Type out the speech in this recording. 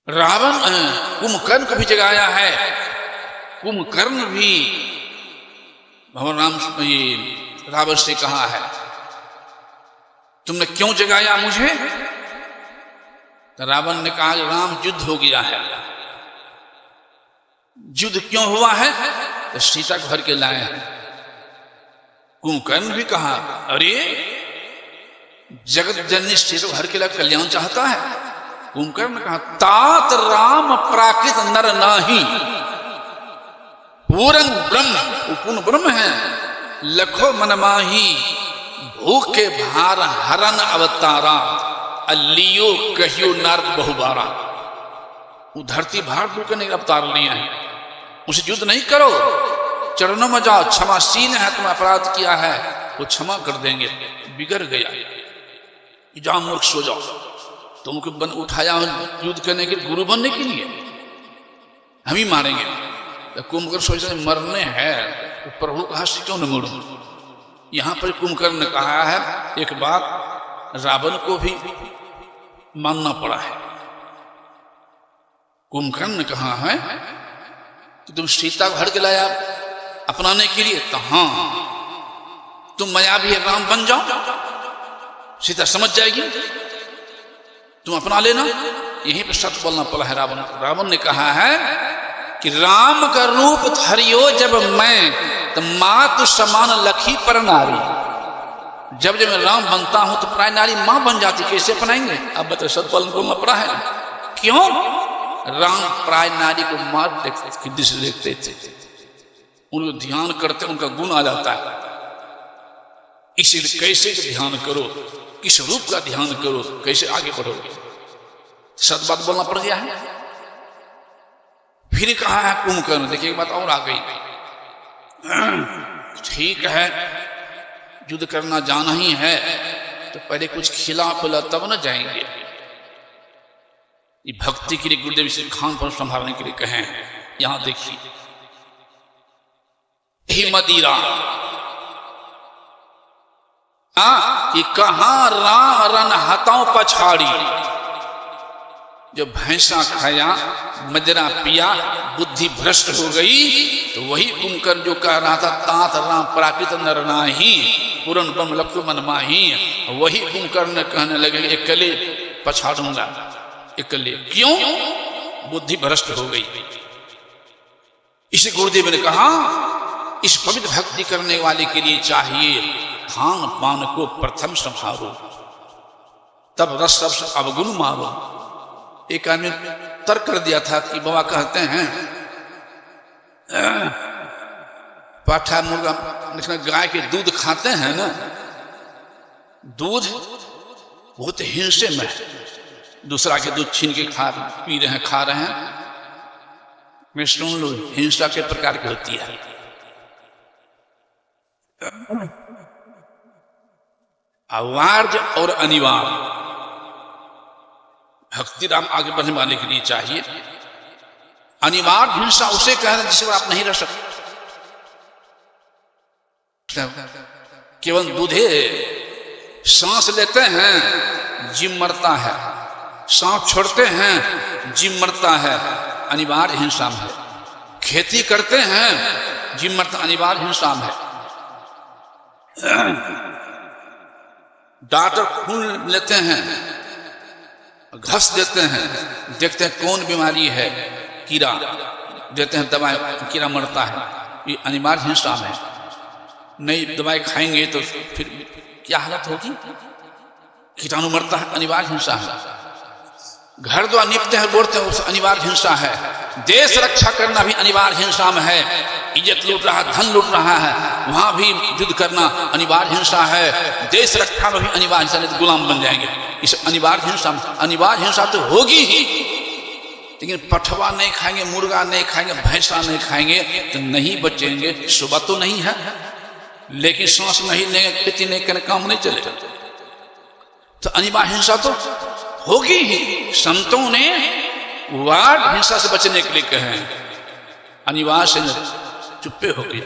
रावण कुंभकर्ण को भी जगाया है। कुंभकर्ण भी भगवान राम ये रावण से कहा है, तुमने क्यों जगाया मुझे? तो रावण ने कहा राम युद्ध हो गया है। युद्ध क्यों हुआ है? तो सीता को घर के लाए हैं। कुंभकर्ण भी कहा अरे जगत जननी सीता को घर के लाए कल्याण चाहता है। कुंभकर्ण ने कहा तात राम प्राकृत नर नाही, पूर्ण ब्रह्म, पूर्ण ब्रह्म है, लखो मन माही, भूखे भार हरन अवतारा, अलियो कहियो नारद बहुबारा। वो धरती भार दूर करने का अवतार लिए हैं, उसे युद्ध नहीं करो, चरणों में जाओ, क्षमाशील है, तुम अपराध किया है वो क्षमा कर देंगे। बिगड़ गया, जाओ मूर्ख सो जाओ, तुमको बन उठाया युद्ध करने के गुरु बनने के लिए, हम ही मारेंगे। तो कुंभकर्ण सोचते मरने हैं तो प्रभु कहा से क्यों न मरो। यहां पर कुंभकर्ण ने कहा है एक बात रावण को भी मानना पड़ा है। कुंभकर्ण ने कहा है कि तुम सीता को घर के लाया अपनाने के लिए, तो हाँ तुम मायावी राम बन जाओ, सीता समझ जाएगी, तुम अपना लेना। यहीं पर सत्य बोलना पड़ा है रावण। रावण ने कहा है कि राम का रूप धरियो जब मैं, तो मातु समान लखी पर नारी। जब जब मैं राम बनता हूं तो प्राय नारी मां बन जाती, कैसे अपनाएंगे? अब बताओ, सत्य बोलना पड़ा है। क्यों? राम प्राय नारी को मार देखते से देखते थे, उनको ध्यान करते उनका गुण आ जाता है। इसीलिए कैसे ध्यान करो, किस रूप का ध्यान करो, कैसे आगे बढ़ोगे। सत बात बोलना पड़ गया है। फिर कहा है कुंभकर्ण, देखिए एक बात और आ गई, ठीक है युद्ध करना जाना ही है तो पहले कुछ खिला पिला तब न जाएंगे। ये भक्ति के लिए गुरुदेव श्री खान पर संभालने के लिए कहे हैं। यहां देखिए ही मदिरा कि कहां राम रन हताओ पछाड़ी। जो भैंसा खाया मदिरा पिया बुद्धि भ्रष्ट हो गई, तो वही कुंभकर्ण जो कह रहा था तात राम प्राकृत नर नाही, पूर्ण ब्रह्म लखो मन माही, वही कुंभकर्ण कहने लगे एकले पछाड़ूंगा, एकले। क्यों? बुद्धि भ्रष्ट हो गई। इसे गुरुदेव ने कहा इस पवित्र भक्ति करने वाले के लिए चाहिए खान पान को प्रथम संभारो, तब रस रस अवगुण मारो। एक आदमी तर्क कर दिया था कि बाबा कहते हैं पाठा मुर्गा गाय के दूध खाते हैं ना, दूध बहुत हिंसे में, दूसरा के दूध छीन के पी रहे हैं, खा रहे हैं। मैं सुन लो, हिंसा के प्रकार की होती है। अवार्य और अनिवार्य भक्ति राम आगे बढ़ने वाले के लिए चाहिए। अनिवार्य हिंसा उसे कह रहे हैं जिससे आप नहीं रह सकते। केवल दूधे सांस लेते हैं जीव मरता है, सांस छोड़ते हैं जीव मरता है, अनिवार्य हिंसा में है। खेती करते हैं जीव मरता, अनिवार्य हिंसा में है। डॉक्टर खून लेते हैं, घस देते हैं, देखते हैं कौन बीमारी है, कीड़ा देते हैं दवाई, कीड़ा मरता है, ये अनिवार्य हिंसा में। नहीं दवाई खाएंगे तो फिर क्या हालत होगी, कीटाणु मरता है, अनिवार्य हिंसा है। घर द्वार निपते हैं बोलते हैं, उस अनिवार्य हिंसा है। देश रक्षा करना भी अनिवार्य हिंसा में है। इज्जत लूट रहा, धन लूट रहा है, वहां भी युद्ध करना अनिवार्य हिंसा है। देश रक्षा में भी अनिवार्य हिंसा, नहीं तो गुलाम बन जाएंगे। इस अनिवार्य हिंसा में, अनिवार्य हिंसा तो होगी ही, लेकिन पठवा नहीं खाएंगे, मुर्गा नहीं खाएंगे, भैंसा नहीं खाएंगे तो नहीं बचेंगे। सुबह तो नहीं है, लेकिन सांस नहीं लेंगे, खेती नहीं करें, काम नहीं चलेगा, तो अनिवार्य हिंसा तो होगी ही। संतों ने वार्ड हिंसा से बचने के लिए कहे, अनिवार्य से चुप्पे हो गए।